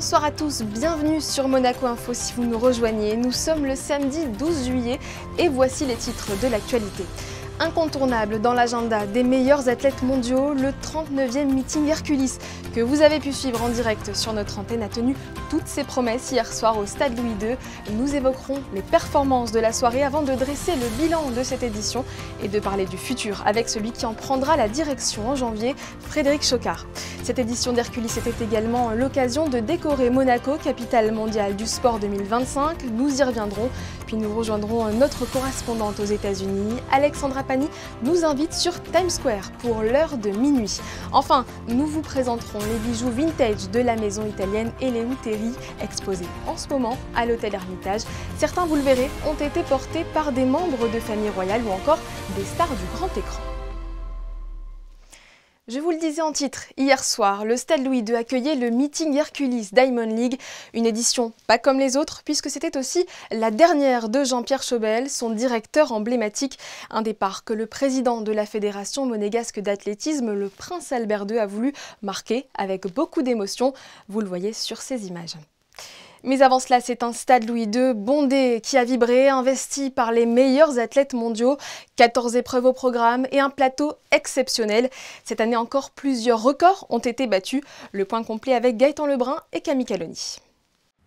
Bonsoir à tous, bienvenue sur Monaco Info si vous nous rejoignez. Nous sommes le samedi 12 juillet et voici les titres de l'actualité. Incontournable dans l'agenda des meilleurs athlètes mondiaux, le 39e meeting Hercules que vous avez pu suivre en direct sur notre antenne a tenu toutes ses promesses hier soir au Stade Louis II. Nous évoquerons les performances de la soirée avant de dresser le bilan de cette édition et de parler du futur avec celui qui en prendra la direction en janvier, Frédéric Chocard. Cette édition d'Hercules était également l'occasion de décorer Monaco, capitale mondiale du sport 2025. Nous y reviendrons, puis nous rejoindrons notre correspondante aux États-Unis, Alexandra Pani, nous invite sur Times Square pour l'heure de minuit. Enfin, nous vous présenterons les bijoux vintage de la maison italienne Eleutheri, exposés en ce moment à l'hôtel Hermitage. Certains, vous le verrez, ont été portés par des membres de famille royale ou encore des stars du grand écran. Je vous le disais en titre, hier soir, le Stade Louis II accueillait le meeting Hercules Diamond League, une édition pas comme les autres puisque c'était aussi la dernière de Jean-Pierre Chobel, son directeur emblématique, un départ que le président de la Fédération monégasque d'athlétisme, le prince Albert II, a voulu marquer avec beaucoup d'émotion. Vous le voyez sur ces images. Mais avant cela, c'est un Stade Louis II bondé qui a vibré, investi par les meilleurs athlètes mondiaux, 14 épreuves au programme et un plateau exceptionnel. Cette année encore, plusieurs records ont été battus. Le point complet avec Gaëtan Lebrun et Camille Caloni.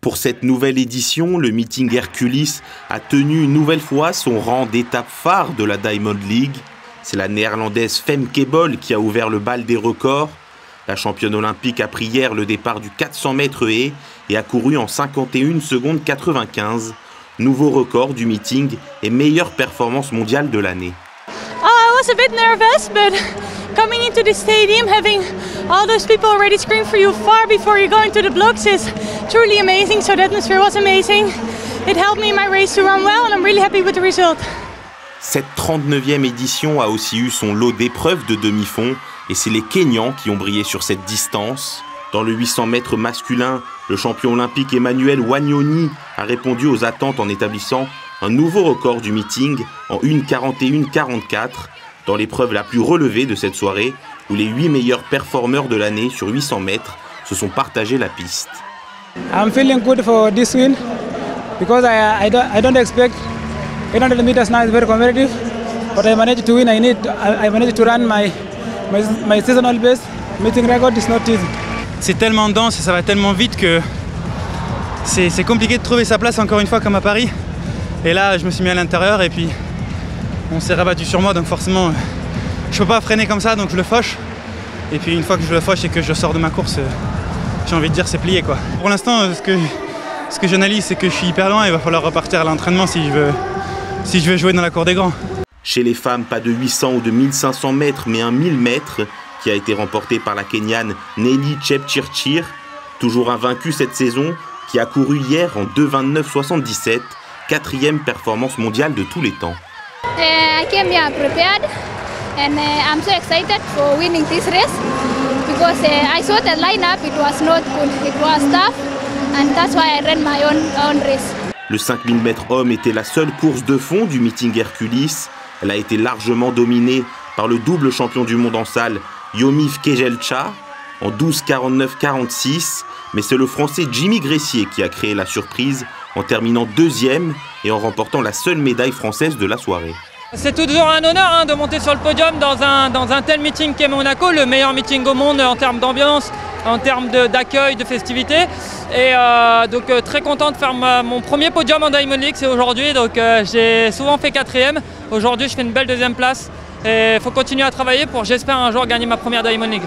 Pour cette nouvelle édition, le meeting Hercules a tenu une nouvelle fois son rang d'étape phare de la Diamond League. C'est la néerlandaise Femke Bol qui a ouvert le bal des records. La championne olympique a pris hier le départ du 400 mètres haies et a couru en 51 secondes 95. Nouveau record du meeting et meilleure performance mondiale de l'année. I was a bit nervous, but coming into the stadium, having all those people already scream for you far before you go into the blocks is truly amazing. So the atmosphere was amazing. It helped me in my race to run well and I'm really happy with the result. Cette 39e édition a aussi eu son lot d'épreuves de demi-fond et c'est les Kenyans qui ont brillé sur cette distance. Dans le 800 mètres masculin, le champion olympique Emmanuel Wanyoni a répondu aux attentes en établissant un nouveau record du meeting en 1:41:44 dans l'épreuve la plus relevée de cette soirée où les 8 meilleurs performeurs de l'année sur 800 mètres se sont partagés la piste. I'm feeling good for this win because I don't expect 800 meters now is very competitive, but I managed to win. I managed to run my seasonal best. Meeting record is not easy. C'est tellement dense et ça va tellement vite que c'est compliqué de trouver sa place encore une fois comme à Paris. Et là, je me suis mis à l'intérieur et puis on s'est rabattu sur moi, donc forcément, je peux pas freiner comme ça, donc je le fauche. Et puis une fois que je le fauche et que je sors de ma course, j'ai envie de dire c'est plié quoi. Pour l'instant, ce que j'analyse, c'est que je suis hyper loin et il va falloir repartir à l'entraînement si je veux jouer dans la cour des grands. Chez les femmes, pas de 800 ou de 1500 mètres, mais un 1000 mètres qui a été remporté par la Kenyane Nelly Chepchirchir, toujours invaincue cette saison, qui a couru hier en 2:29:77, 4e performance mondiale de tous les temps. I came here prepared and I'm so excited for winning this race because I saw the lineup, it was not good, it was tough and that's why I ran my own race. Le 5000 mètres homme était la seule course de fond du meeting Hercules. Elle a été largement dominée par le double champion du monde en salle, Yomif Kejelcha, en 12:49:46. Mais c'est le Français Jimmy Gressier qui a créé la surprise en terminant 2e et en remportant la seule médaille française de la soirée. C'est toujours un honneur de monter sur le podium dans un tel meeting qu'est Monaco, le meilleur meeting au monde en termes d'ambiance, en termes d'accueil, de festivité. Et donc très content de faire mon premier podium en Diamond League, c'est aujourd'hui. Donc j'ai souvent fait 4e. Aujourd'hui, je fais une belle 2e place. Et il faut continuer à travailler pour, j'espère, un jour gagner ma première Diamond League.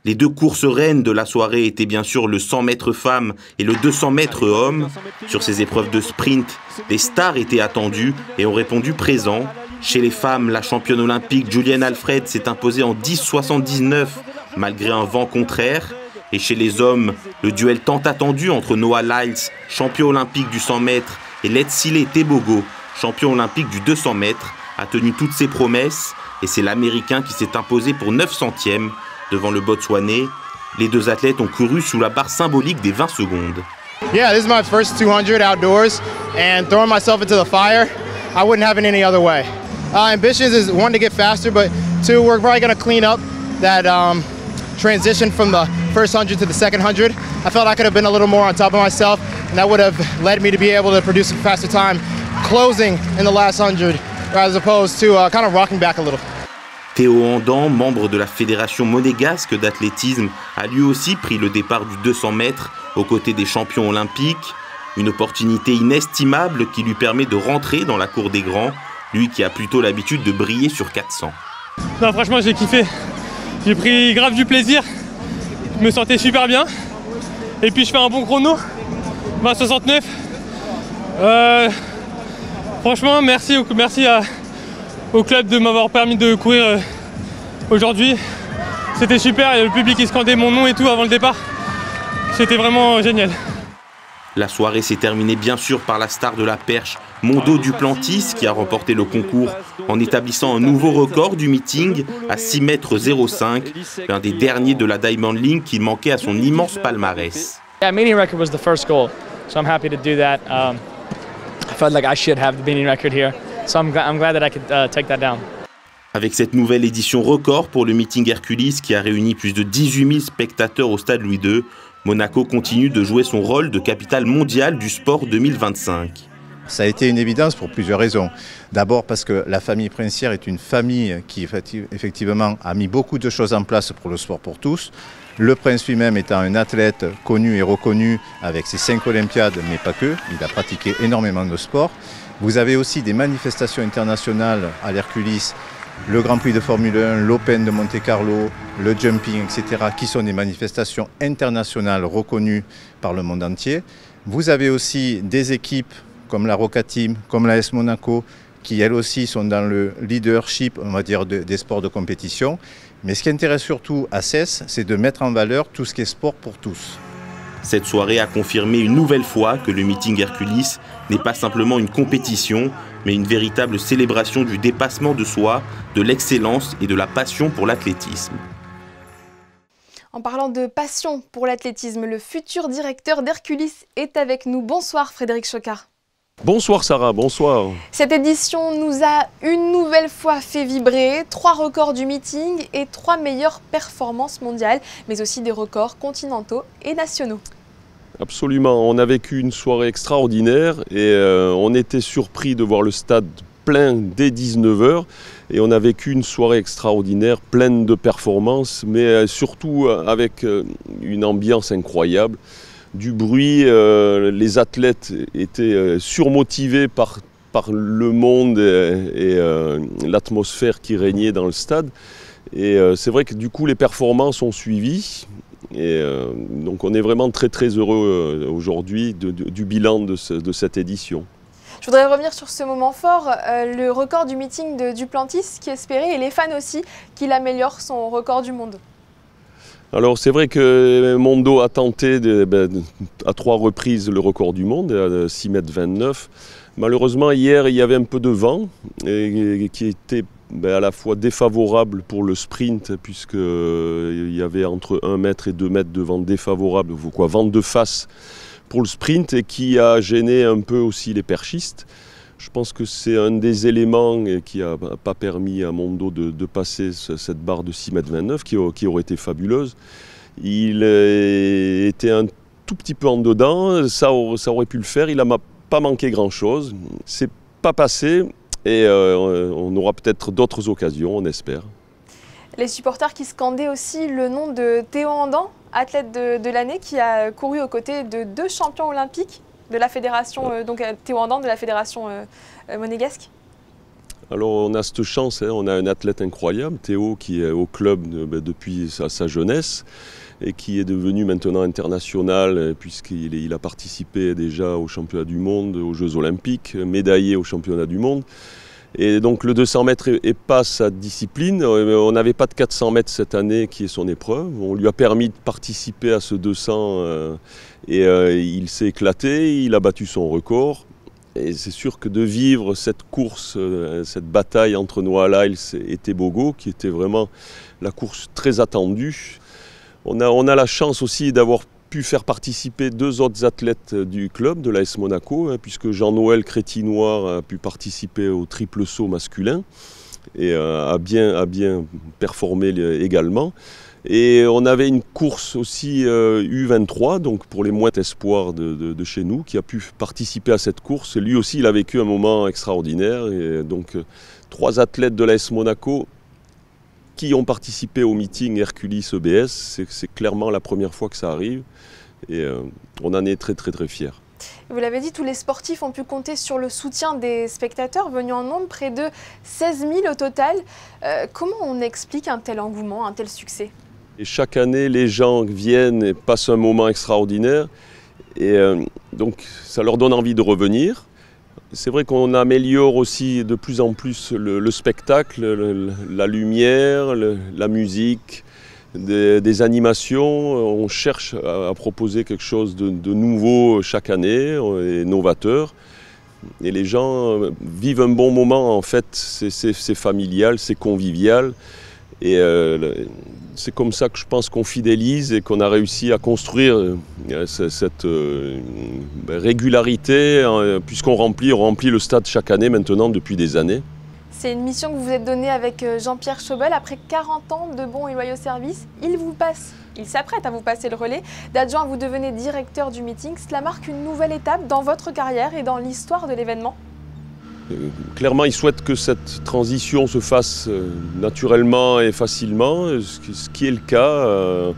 Les deux courses reines de la soirée étaient bien sûr le 100 mètres femmes et le 200 mètres hommes. Sur ces épreuves de sprint, les stars étaient attendues et ont répondu présents. Chez les femmes, la championne olympique Julienne Alfred s'est imposée en 10:79 malgré un vent contraire. Et chez les hommes, le duel tant attendu entre Noah Lyles, champion olympique du 100 mètres, et Letsile Tebogo, champion olympique du 200 mètres, a tenu toutes ses promesses. Et c'est l'Américain qui s'est imposé pour 9 centièmes devant le Botswanais. Les deux athlètes ont couru sous la barre symbolique des 20 secondes. Yeah, this is my first 200 outdoors and throwing myself into the fire, I wouldn't have it any other way. Ambitions is one to get faster, but two, we're probably going to clean up that transition from the first 100 to the second 100. I felt I could have been a little more on top of myself, and that would have led me to be able to produce a faster time closing in the last 100 as opposed to kind of rocking back a little. Théo Andan, membre de la Fédération monégasque d'athlétisme, a lui aussi pris le départ du 200 mètres aux côtés des champions olympiques. Une opportunité inestimable qui lui permet de rentrer dans la cour des grands, lui qui a plutôt l'habitude de briller sur 400. Non, franchement, j'ai kiffé. J'ai pris grave du plaisir. Je me sentais super bien. Et puis je fais un bon chrono, 20,69. Franchement, merci au club de m'avoir permis de courir aujourd'hui. C'était super, le public qui scandait mon nom et tout avant le départ. C'était vraiment génial. La soirée s'est terminée bien sûr par la star de la perche, Mondo Duplantis, qui a remporté le concours en établissant un nouveau record du meeting à 6,05 m, l'un des derniers de la Diamond League qui manquait à son immense palmarès. Yeah, meeting record was the first goal, so I'm happy to do that. I felt like I should have the meeting record here, so I'm glad that I could take that down. Avec cette nouvelle édition record pour le meeting Hercules qui a réuni plus de 18 000 spectateurs au stade Louis II, Monaco continue de jouer son rôle de capitale mondiale du sport 2025. Ça a été une évidence pour plusieurs raisons. D'abord parce que la famille princière est une famille qui effectivement a mis beaucoup de choses en place pour le sport pour tous. Le prince lui-même étant un athlète connu et reconnu avec ses 5 Olympiades, mais pas que, il a pratiqué énormément de sport. Vous avez aussi des manifestations internationales à l'Hercules, le Grand Prix de Formule 1, l'Open de Monte-Carlo, le jumping, etc., qui sont des manifestations internationales reconnues par le monde entier. Vous avez aussi des équipes comme la Roca Team, comme l'AS Monaco, qui elles aussi sont dans le leadership, on va dire, des sports de compétition. Mais ce qui intéresse surtout à CES, c'est de mettre en valeur tout ce qui est sport pour tous. Cette soirée a confirmé une nouvelle fois que le meeting Hercules n'est pas simplement une compétition, mais une véritable célébration du dépassement de soi, de l'excellence et de la passion pour l'athlétisme. En parlant de passion pour l'athlétisme, le futur directeur d'Hercules est avec nous. Bonsoir Frédéric Chocard. Bonsoir Sarah, bonsoir. Cette édition nous a une nouvelle fois fait vibrer, 3 records du meeting et 3 meilleures performances mondiales, mais aussi des records continentaux et nationaux. Absolument, on a vécu une soirée extraordinaire et on était surpris de voir le stade plein dès 19 h et on a vécu une soirée extraordinaire, pleine de performances, mais surtout avec une ambiance incroyable. Du bruit, les athlètes étaient surmotivés par le monde et l'atmosphère qui régnait dans le stade. Et c'est vrai que du coup les performances ont suivi. Et donc on est vraiment très très heureux aujourd'hui du bilan de cette édition. Je voudrais revenir sur ce moment fort, le record du meeting de Duplantis qui espérait, et les fans aussi, qu'il améliore son record du monde. Alors c'est vrai que Mondo a tenté à 3 reprises le record du monde, à 6,29 m. Malheureusement hier il y avait un peu de vent et qui était à la fois défavorable pour le sprint, puisqu'il y avait entre 1 mètre et 2 mètres de vent défavorable, vent de face pour le sprint, et qui a gêné un peu aussi les perchistes. Je pense que c'est un des éléments qui n'a pas permis à Mondo de passer cette barre de 6,29 m qui aurait été fabuleuse. Il était un tout petit peu en dedans, ça aurait pu le faire, il n'a pas manqué grand-chose. C'est pas passé et on aura peut-être d'autres occasions, on espère. Les supporters qui scandaient aussi le nom de Théo Andan, athlète de l'année, qui a couru aux côtés de 2 champions olympiques de la fédération, donc Théo Andan de la fédération monégasque. Alors on a cette chance, on a un athlète incroyable, Théo, qui est au club depuis sa jeunesse et qui est devenu maintenant international puisqu'il a participé déjà aux championnats du monde, aux Jeux olympiques, médaillé aux championnats du monde. Et donc le 200 mètres n'est pas sa discipline. On n'avait pas de 400 mètres cette année qui est son épreuve. On lui a permis de participer à ce 200 et il s'est éclaté, il a battu son record. Et c'est sûr que de vivre cette course, cette bataille entre Noah Lyles et Tebogo, qui était vraiment la course très attendue. On a la chance aussi d'avoir pu faire participer 2 autres athlètes du club, de l'AS Monaco, puisque Jean-Noël Crétinoir a pu participer au triple saut masculin. et a bien performé également. Et on avait une course aussi U23, donc pour les moins espoirs de chez nous, qui a pu participer à cette course. Lui aussi, il a vécu un moment extraordinaire. Et donc 3 athlètes de l'AS Monaco qui ont participé au meeting Hercules EBS. C'est clairement la première fois que ça arrive. Et on en est très fiers. Vous l'avez dit, tous les sportifs ont pu compter sur le soutien des spectateurs venus en nombre, près de 16 000 au total. Comment on explique un tel engouement, un tel succès ? Et chaque année, les gens viennent et passent un moment extraordinaire. Et donc, ça leur donne envie de revenir. C'est vrai qu'on améliore aussi de plus en plus le spectacle, la lumière, la musique, des animations. On cherche à proposer quelque chose de nouveau chaque année et novateur. Et les gens vivent un bon moment, en fait. C'est familial, c'est convivial. Et c'est comme ça que je pense qu'on fidélise et qu'on a réussi à construire cette régularité, puisqu'on remplit le stade chaque année maintenant depuis des années. C'est une mission que vous vous êtes donnée avec Jean-Pierre Chobel. Après 40 ans de bons et loyaux services, il s'apprête à vous passer le relais. D'adjoint, vous devenez directeur du meeting. Cela marque une nouvelle étape dans votre carrière et dans l'histoire de l'événement. Clairement, il souhaite que cette transition se fasse naturellement et facilement, ce qui est le cas.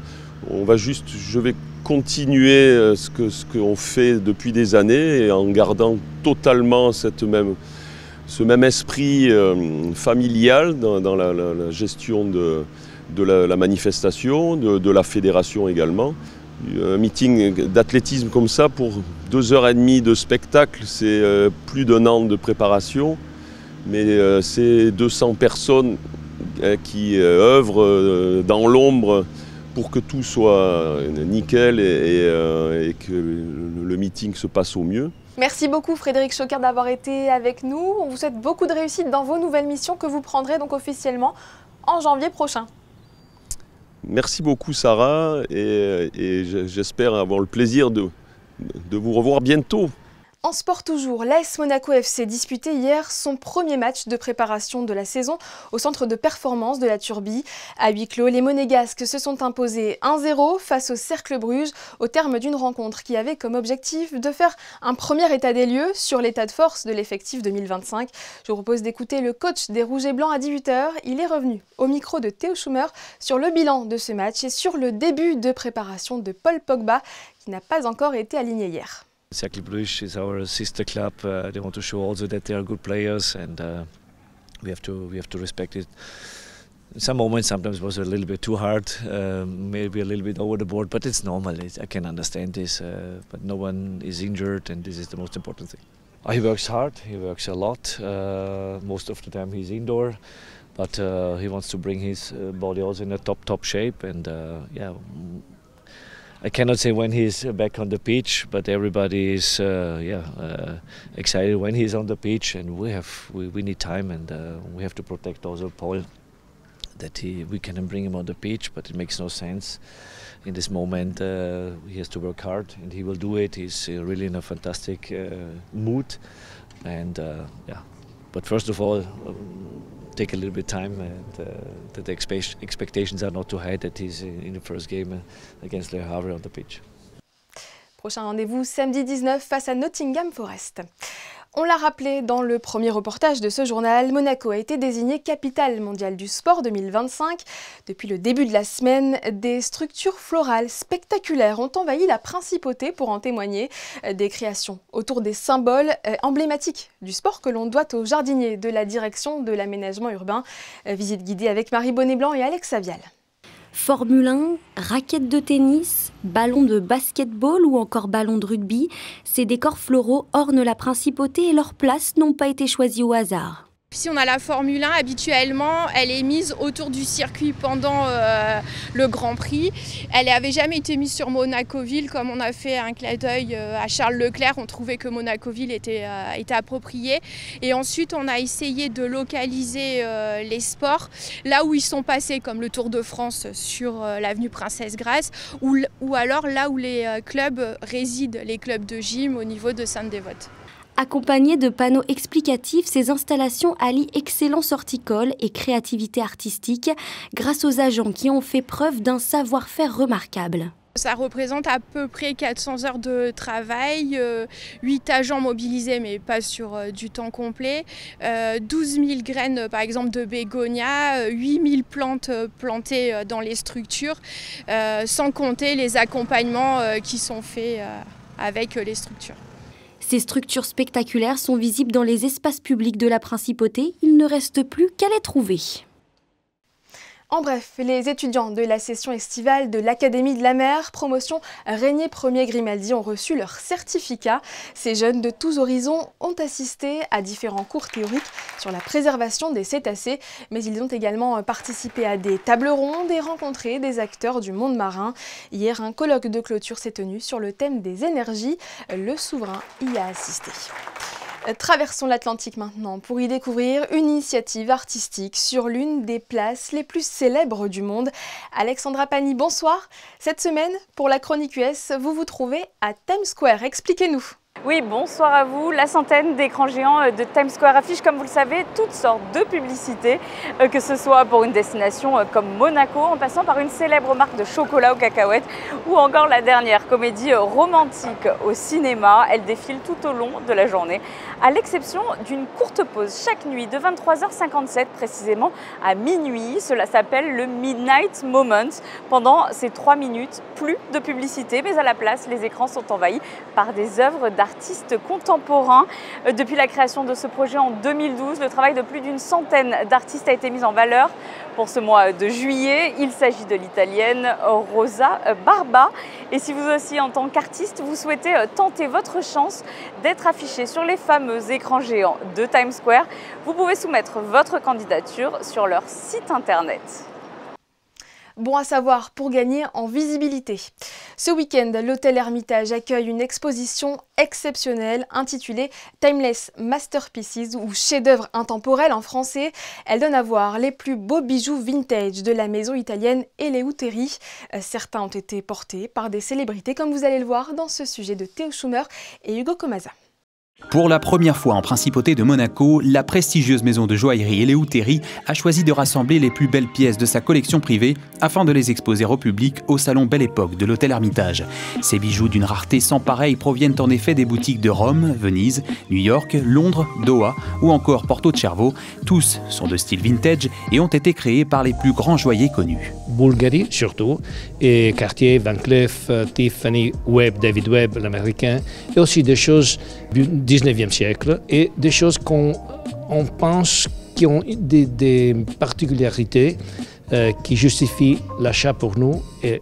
Je vais continuer ce qu'on fait depuis des années et en gardant totalement ce même esprit familial dans la gestion de la manifestation, de la fédération également. Un meeting d'athlétisme comme ça pour 2h30 de spectacle, c'est plus d'1 an de préparation, mais c'est 200 personnes qui œuvrent dans l'ombre pour que tout soit nickel et que le meeting se passe au mieux. Merci beaucoup Frédéric Choquer d'avoir été avec nous. On vous souhaite beaucoup de réussite dans vos nouvelles missions que vous prendrez donc officiellement en janvier prochain. Merci beaucoup Sarah et j'espère avoir le plaisir de vous revoir bientôt. En sport toujours, l'AS Monaco FC disputait hier son premier match de préparation de la saison au centre de performance de la Turbie. À huis clos, les Monégasques se sont imposés 1-0 face au Cercle Bruges au terme d'une rencontre qui avait comme objectif de faire un premier état des lieux sur l'état de force de l'effectif 2025. Je vous propose d'écouter le coach des Rouges et Blancs à 18h. Il est revenu au micro de Théo Schumer sur le bilan de ce match et sur le début de préparation de Paul Pogba qui n'a pas encore été aligné hier. Cercle Bruges is our sister club. They want to show also that they are good players, and we have to respect it. Some moments sometimes was a little bit too hard, maybe a little bit over the board, but it's normal. I can understand this, but no one is injured, and this is the most important thing. He works hard. He works a lot. Most of the time he's indoor, but he wants to bring his body also in a top shape, and yeah. I cannot say when he's back on the pitch, but everybody is excited when he's on the pitch, and we need time, and we have to protect also Paul, that we can bring him on the pitch, but it makes no sense in this moment. He has to work hard, and he will do it. He's really in a fantastic mood, and but first of all, take a little bit of time, and that the expectations are not too high that he's in the first game against Le Havre on the pitch. Prochain rendez-vous samedi 19 face à Nottingham Forest. On l'a rappelé dans le premier reportage de ce journal, Monaco a été désigné capitale mondiale du sport 2025. Depuis le début de la semaine, des structures florales spectaculaires ont envahi la principauté pour en témoigner. Des créations autour des symboles emblématiques du sport que l'on doit aux jardiniers de la direction de l'aménagement urbain. Visite guidée avec Marie Bonnet-Blanc et Alex Avial. Formule 1, raquettes de tennis, ballons de basketball ou encore ballons de rugby, ces décors floraux ornent la principauté et leurs places n'ont pas été choisies au hasard. Si on a la Formule 1, habituellement, elle est mise autour du circuit pendant le Grand Prix. Elle n'avait jamais été mise sur Monacoville, comme on a fait un clin d'œil à Charles Leclerc. On trouvait que Monacoville était approprié. Et ensuite, on a essayé de localiser les sports là où ils sont passés, comme le Tour de France sur l'avenue Princesse Grace, ou alors là où les clubs résident, les clubs de gym au niveau de Sainte-Dévote. Accompagnées de panneaux explicatifs, ces installations allient excellence horticole et créativité artistique grâce aux agents qui ont fait preuve d'un savoir-faire remarquable. Ça représente à peu près 400 heures de travail, 8 agents mobilisés mais pas sur du temps complet, 12 000 graines par exemple de bégonia, 8 000 plantes plantées dans les structures, sans compter les accompagnements qui sont faits avec les structures. Ces structures spectaculaires sont visibles dans les espaces publics de la Principauté. Il ne reste plus qu'à les trouver. En bref, les étudiants de la session estivale de l'Académie de la Mer, promotion Régnier Ier Grimaldi, ont reçu leur certificat. Ces jeunes de tous horizons ont assisté à différents cours théoriques sur la préservation des cétacés, mais ils ont également participé à des tables rondes et rencontré des acteurs du monde marin. Hier, un colloque de clôture s'est tenu sur le thème des énergies. Le souverain y a assisté. Traversons l'Atlantique maintenant pour y découvrir une initiative artistique sur l'une des places les plus célèbres du monde. Alexandra Pani, bonsoir. Cette semaine, pour la Chronique US, vous vous trouvez à Times Square. Expliquez-nous. Oui, bonsoir à vous. La centaine d'écrans géants de Times Square affiche, comme vous le savez, toutes sortes de publicités, que ce soit pour une destination comme Monaco, en passant par une célèbre marque de chocolat aux cacahuètes, ou encore la dernière comédie romantique au cinéma. Elle défile tout au long de la journée, à l'exception d'une courte pause chaque nuit de 23h57 précisément à minuit. Cela s'appelle le Midnight Moment. Pendant ces 3 minutes, plus de publicité, mais à la place, les écrans sont envahis par des œuvres d'artistes contemporains. Depuis la création de ce projet en 2012, le travail de plus d'une centaine d'artistes a été mis en valeur pour ce mois de juillet. Il s'agit de l'italienne Rosa Barba. Et si vous aussi, en tant qu'artiste, vous souhaitez tenter votre chance d'être affiché sur les fameux écrans géants de Times Square, vous pouvez soumettre votre candidature sur leur site internet. Bon à savoir pour gagner en visibilité. Ce week-end, l'hôtel Hermitage accueille une exposition exceptionnelle intitulée Timeless Masterpieces ou chef-d'œuvre intemporel en français. Elle donne à voir les plus beaux bijoux vintage de la maison italienne Eleutheri. Certains ont été portés par des célébrités, comme vous allez le voir dans ce sujet de Théo Schumer et Hugo Comasa. Pour la première fois en Principauté de Monaco, la prestigieuse maison de joaillerie Eleutheri a choisi de rassembler les plus belles pièces de sa collection privée afin de les exposer au public au salon Belle Époque de l'hôtel Hermitage. Ces bijoux d'une rareté sans pareille proviennent en effet des boutiques de Rome, Venise, New York, Londres, Doha ou encore Porto Cervo. Tous sont de style vintage et ont été créés par les plus grands joailliers connus. Bulgari surtout, et Cartier, Van Cleef, Tiffany, Webb, David Webb, l'américain, et aussi des choses du 19e siècle et des choses qu'on pense qui ont des particularités qui justifient l'achat pour nous et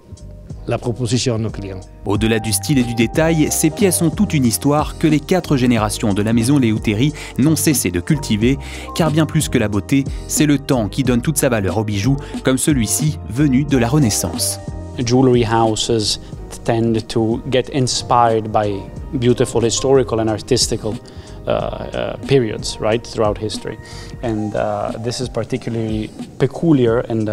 la proposition à nos clients. Au-delà du style et du détail, ces pièces ont toute une histoire que les 4 générations de la maison Eleutheri n'ont cessé de cultiver, car bien plus que la beauté, c'est le temps qui donne toute sa valeur aux bijoux, comme celui-ci venu de la Renaissance. Jewelry houses tend to get inspired by beautiful historical and artistical periods, right, throughout history, and this is particularly peculiar and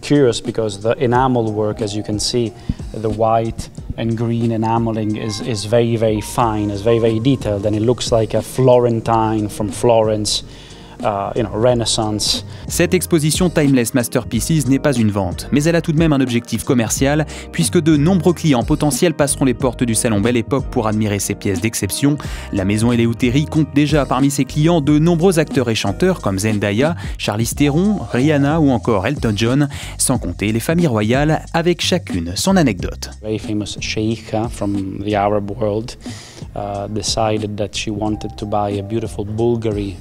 curious because the enamel work, as you can see, the white and green enameling is very, very fine, is very, very detailed, and it looks like a Florentine from Florence. Renaissance. Cette exposition Timeless Masterpieces n'est pas une vente, mais elle a tout de même un objectif commercial, puisque de nombreux clients potentiels passeront les portes du salon Belle Époque pour admirer ces pièces d'exception. La maison Eleutheri compte déjà parmi ses clients de nombreux acteurs et chanteurs comme Zendaya, Charlize Theron, Rihanna ou encore Elton John, sans compter les familles royales avec chacune son anecdote. Very famous sheikh from the Arab world decided that she wanted to buy a beautiful Bulgari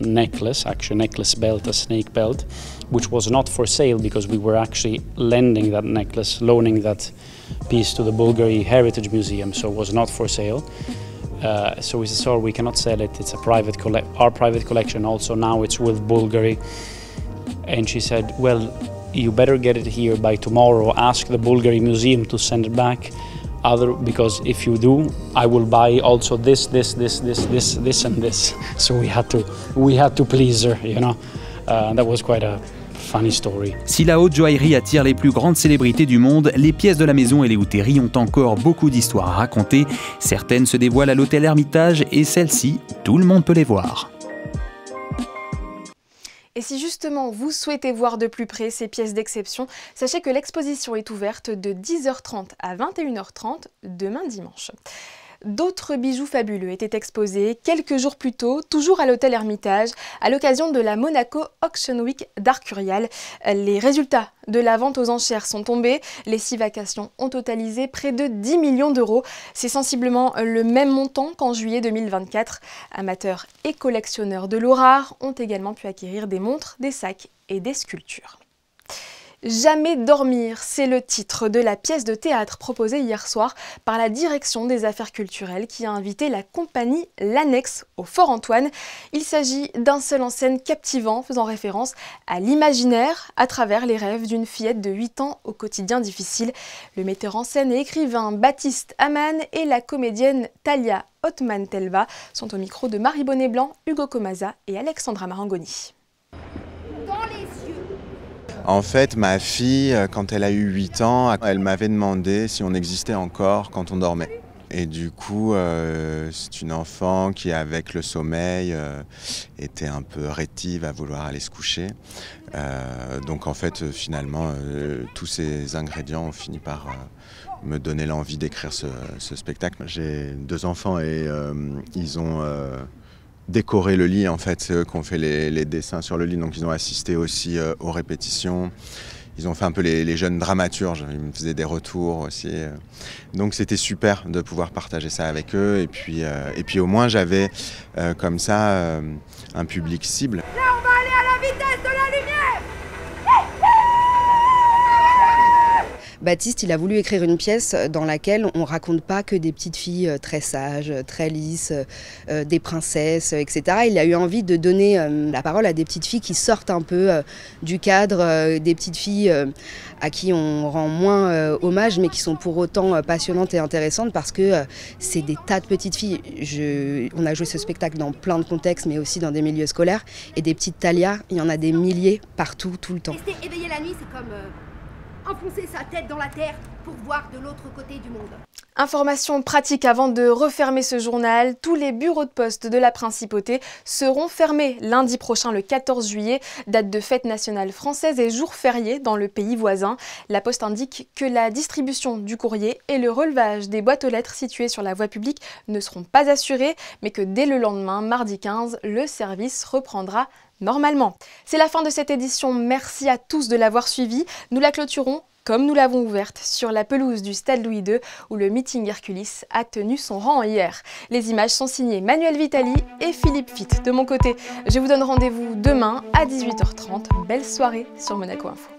necklace, actually necklace belt, a snake belt, which was not for sale because we were actually lending that necklace, loaning that piece to the Bulgari Heritage Museum, so it was not for sale. So we said, sorry, we cannot sell it, it's a our private collection, also now it's with Bulgari. And she said, well, you better get it here by tomorrow, ask the Bulgari Museum to send it back. Because if you do, I will buy also this, and this. So we had to please her, you know. That was quite a funny story. Si la haute joaillerie attire les plus grandes célébrités du monde, les pièces de la maison Eleutheri ont encore beaucoup d'histoires à raconter. Certaines se dévoilent à l'hôtel Hermitage et celles-ci, tout le monde peut les voir. Et si justement vous souhaitez voir de plus près ces pièces d'exception, sachez que l'exposition est ouverte de 10h30 à 21h30 demain dimanche. D'autres bijoux fabuleux étaient exposés quelques jours plus tôt, toujours à l'hôtel Hermitage, à l'occasion de la Monaco Auction Week d'Arcurial. Les résultats de la vente aux enchères sont tombés. Les 6 vacations ont totalisé près de 10 millions d'euros. C'est sensiblement le même montant qu'en juillet 2024. Amateurs et collectionneurs de l'eau rare ont également pu acquérir des montres, des sacs et des sculptures. Jamais dormir, c'est le titre de la pièce de théâtre proposée hier soir par la direction des affaires culturelles qui a invité la compagnie L'Annexe au Fort Antoine. Il s'agit d'un seul en scène captivant faisant référence à l'imaginaire à travers les rêves d'une fillette de 8 ans au quotidien difficile. Le metteur en scène et écrivain Baptiste Amann et la comédienne Talia Othman-Telva sont au micro de Marie Bonnet-Blanc, Hugo Comasa et Alexandra Marangoni. En fait, ma fille, quand elle a eu 8 ans, elle m'avait demandé si on existait encore quand on dormait. Et du coup, c'est une enfant qui, avec le sommeil, était un peu rétive à vouloir aller se coucher. Donc en fait, finalement, tous ces ingrédients ont fini par me donner l'envie d'écrire ce spectacle. J'ai 2 enfants et ils ont décorer le lit, en fait, c'est eux qui ont fait les dessins sur le lit, donc ils ont assisté aussi aux répétitions. Ils ont fait un peu les jeunes dramaturges, ils me faisaient des retours aussi. Donc c'était super de pouvoir partager ça avec eux. Et puis au moins j'avais comme ça un public cible. Là on va aller à la vitesse de la lumière. Baptiste, il a voulu écrire une pièce dans laquelle on ne raconte pas que des petites filles très sages, très lisses, des princesses, etc. Il a eu envie de donner la parole à des petites filles qui sortent un peu du cadre, des petites filles à qui on rend moins hommage, mais qui sont pour autant passionnantes et intéressantes parce que c'est des tas de petites filles. On a joué ce spectacle dans plein de contextes, mais aussi dans des milieux scolaires. Et des petites Talia, il y en a des milliers partout, tout le temps. Rester éveillé la nuit, c'est comme enfoncer sa tête dans la terre pour voir de l'autre côté du monde. Information pratique avant de refermer ce journal, tous les bureaux de poste de la Principauté seront fermés lundi prochain le 14 juillet, date de fête nationale française et jour férié dans le pays voisin. La Poste indique que la distribution du courrier et le relevage des boîtes aux lettres situées sur la voie publique ne seront pas assurés, mais que dès le lendemain, mardi 15, le service reprendra normalement. C'est la fin de cette édition, merci à tous de l'avoir suivi. Nous la clôturons comme nous l'avons ouverte sur la pelouse du Stade Louis II où le meeting Hercules a tenu son rang hier. Les images sont signées Manuel Vitali et Philippe Fitt. De mon côté, je vous donne rendez-vous demain à 18h30. Belle soirée sur Monaco Info.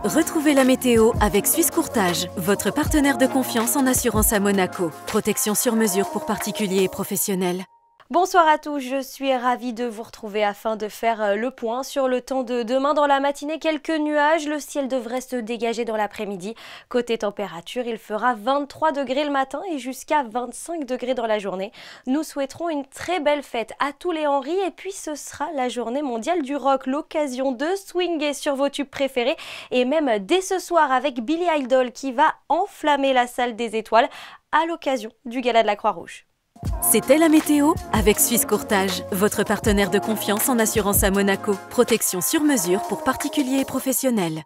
Retrouvez la météo avec Suisse Courtage, votre partenaire de confiance en assurance à Monaco. Protection sur mesure pour particuliers et professionnels. Bonsoir à tous, je suis ravie de vous retrouver afin de faire le point sur le temps de demain. Dans la matinée, quelques nuages, le ciel devrait se dégager dans l'après-midi. Côté température, il fera 23 degrés le matin et jusqu'à 25 degrés dans la journée. Nous souhaiterons une très belle fête à tous les Henri et puis ce sera la journée mondiale du rock, l'occasion de swinguer sur vos tubes préférés et même dès ce soir avec Billy Idol qui va enflammer la salle des étoiles à l'occasion du gala de la Croix-Rouge. C'était la météo avec Suisse Courtage, votre partenaire de confiance en assurance à Monaco. Protection sur mesure pour particuliers et professionnels.